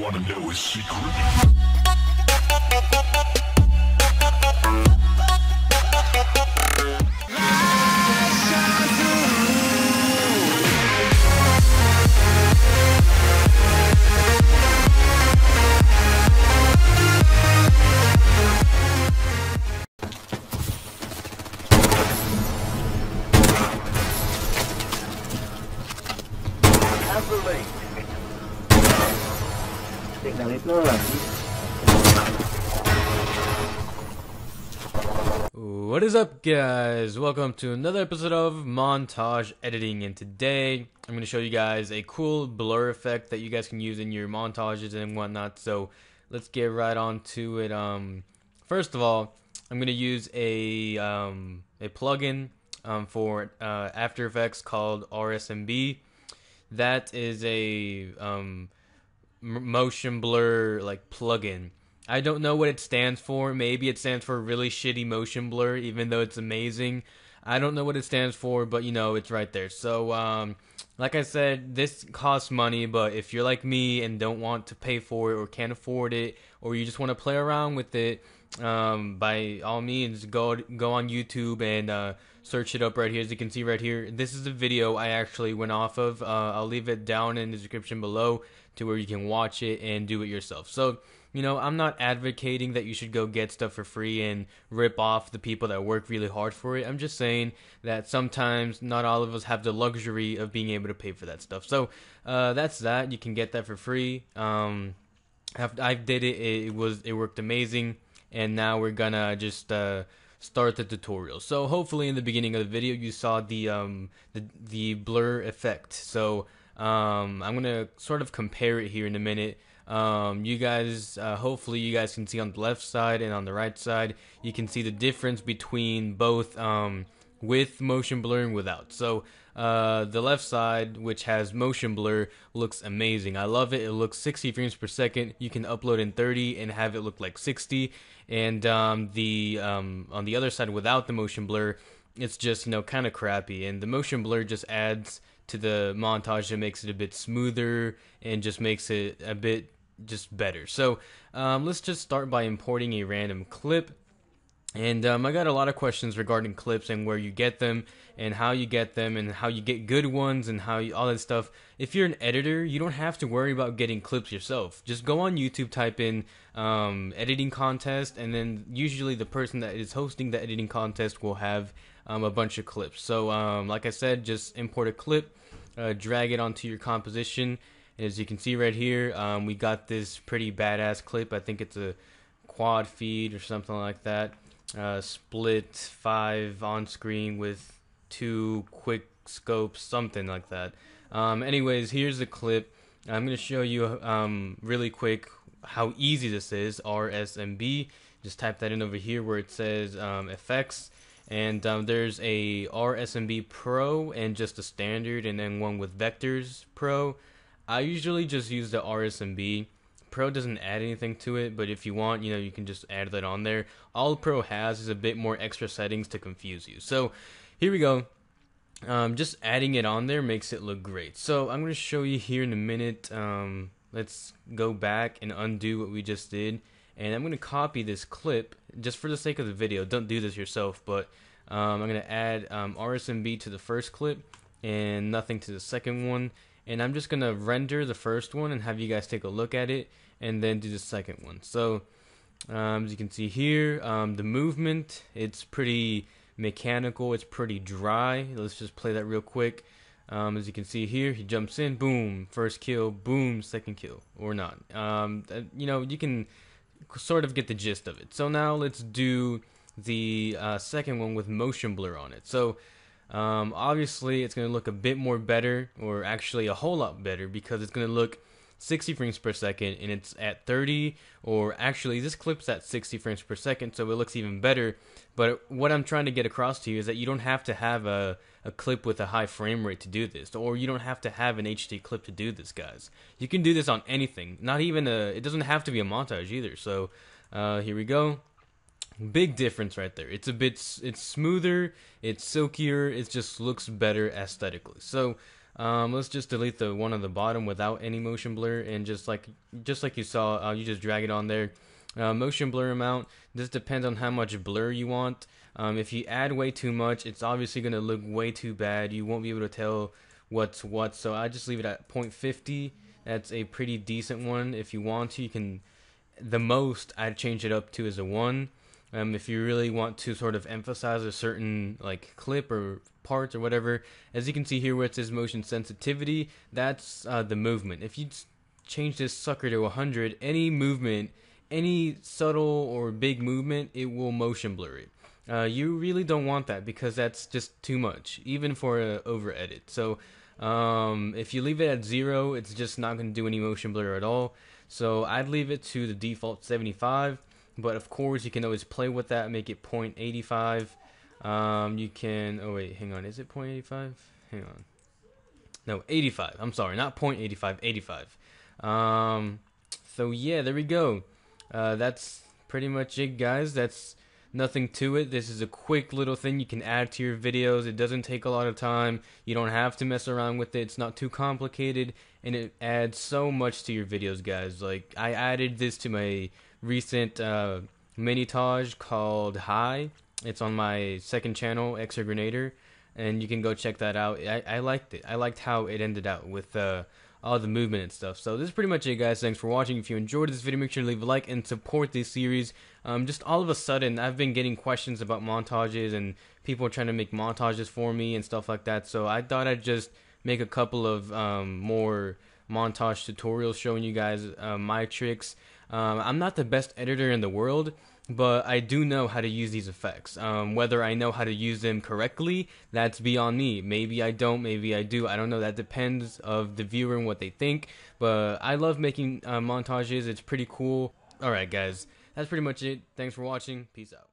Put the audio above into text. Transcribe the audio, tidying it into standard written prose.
wanna know his secret? What is up, guys? Welcome to another episode of Montage Editing, and today I'm going to show you guys a cool blur effect that you guys can use in your montages and whatnot. So let's get right on to it. First of all, I'm going to use a plugin for After Effects called RSMB. That is a motion blur like plugin. I don't know what it stands for. Maybe it stands for really shitty motion blur, even though it's amazing. I don't know what it stands for, but you know, it's right there. So, like I said, this costs money, but if you're like me and don't want to pay for it or can't afford it, or you just want to play around with it, by all means, go on YouTube and search it up right here. As you can see right here, this is the video I actually went off of. I'll leave it down in the description below to where you can watch it and do it yourself. So, you know, I'm not advocating that you should go get stuff for free and rip off the people that work really hard for it. I'm just saying that sometimes not all of us have the luxury of being able to pay for that stuff. So that's that. You can get that for free. I did it. It worked amazing. And now we're gonna just start the tutorial. So hopefully in the beginning of the video you saw the blur effect. So I'm gonna sort of compare it here in a minute. You guys, hopefully you guys can see on the left side and on the right side, you can see the difference between both with motion blur and without. So the left side, which has motion blur, looks amazing. I love it. It looks 60 frames per second. You can upload in 30 and have it look like 60. And on the other side, without the motion blur, it's just, you know, kind of crappy. And the motion blur just adds to the montage and makes it a bit smoother and just makes it a bit just better. So let's just start by importing a random clip. And I got a lot of questions regarding clips and where you get them and how you get them and how you get good ones and how you, all that stuff. If you're an editor, you don't have to worry about getting clips yourself. Just go on YouTube, type in editing contest, and then usually the person that is hosting the editing contest will have a bunch of clips. So like I said, just import a clip, drag it onto your composition. As you can see right here, we got this pretty badass clip. I think it's a quad feed or something like that. Split 5 on screen with 2 quick scopes, something like that. Anyways, here's the clip. I'm going to show you really quick how easy this is. RSMB. Just type that in over here where it says effects. And there's a RSMB Pro and just a standard, and then one with Vectors Pro. I usually just use the RSMB. Pro doesn't add anything to it, but if you want, you know, you can just add that on there. All Pro has is a bit more extra settings to confuse you. So here we go. Just adding it on there makes it look great. So I'm going to show you here in a minute. Let's go back and undo what we just did. And I'm going to copy this clip just for the sake of the video. Don't do this yourself, but I'm going to add RSMB to the first clip and nothing to the second one. And I'm just going to render the first one and have you guys take a look at it and then do the second one. So as you can see here, the movement, it's pretty mechanical. It's pretty dry. Let's just play that real quick. As you can see here, he jumps in, boom, first kill, boom, second kill, or not. You know, you can sort of get the gist of it. So now let's do the second one with motion blur on it. So obviously it's going to look a bit more better, or actually a whole lot better, because it's going to look 60 frames per second and it's at 30, or actually this clip's at 60 frames per second, so it looks even better. But what I'm trying to get across to you is that you don't have to have a clip with a high frame rate to do this, or you don't have to have an HD clip to do this, guys. You can do this on anything, not even it doesn't have to be a montage either. So here we go. Big difference right there. It's smoother, it's silkier, it just looks better aesthetically. So Let's just delete the one on the bottom without any motion blur, and just like you saw, you just drag it on there. Motion blur amount, this depends on how much blur you want. If you add way too much, it's obviously going to look way too bad. You won't be able to tell what's what, so I just leave it at 0.50. That's a pretty decent one. If you want to, you can, the most I'd change it up to is a 1. If you really want to sort of emphasize a certain like clip or parts or whatever. As you can see here where it says motion sensitivity, that's the movement. If you change this sucker to 100, any movement, any subtle or big movement, it will motion blur it. You really don't want that because that's just too much, even for a over edit. So if you leave it at 0, it's just not going to do any motion blur at all. So I'd leave it to the default 75, but of course you can always play with that, make it 0.85. You can, oh wait, hang on, is it 0.85? Hang on. No, 85. I'm sorry, not 0.85, 85. So yeah, there we go. That's pretty much it, guys. That's nothing to it. This is a quick little thing you can add to your videos. It doesn't take a lot of time. You don't have to mess around with it. It's not too complicated, and it adds so much to your videos, guys. Like, I added this to my recent Montage called High. It's on my second channel, Xer Grenader, and you can go check that out. I liked it. I liked how it ended out with all the movement and stuff. So this is pretty much it, guys. Thanks for watching. If you enjoyed this video, make sure to leave a like and support this series. Just all of a sudden, I've been getting questions about montages and people trying to make montages for me and stuff like that. So I thought I'd just make a couple of more montage tutorials showing you guys my tricks. I'm not the best editor in the world, but I do know how to use these effects. Whether I know how to use them correctly, that's beyond me. Maybe I don't, maybe I do. I don't know. That depends of the viewer and what they think. But I love making montages. It's pretty cool. Alright, guys. That's pretty much it. Thanks for watching. Peace out.